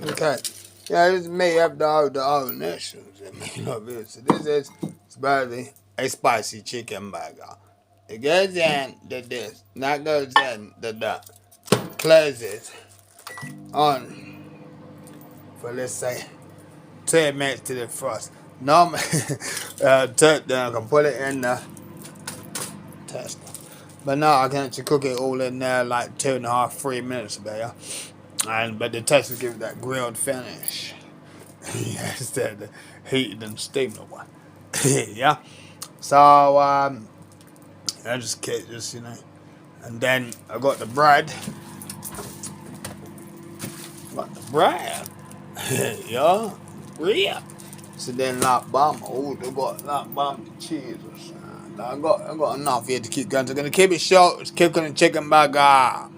Okay. Yeah, this is me after all the nations. So this is basically a spicy chicken burger. It goes in the this, not goes in the duck. Closes on for let's say 10 minutes to the frost. Normally, then I can put it in the tester. But now I can actually cook it all in there like 2.5, 3 minutes, baby. But the tester gives it that grilled finish. Yeah, instead of the heated and steamed one. Yeah. So I just and then I got the bread. Got the bread. Yeah. Yeah. So then like bomb. Oh, they got like bomb the cheese or something. I got enough here to keep going. So I'm gonna keep it short. It's cooking the chicken burger.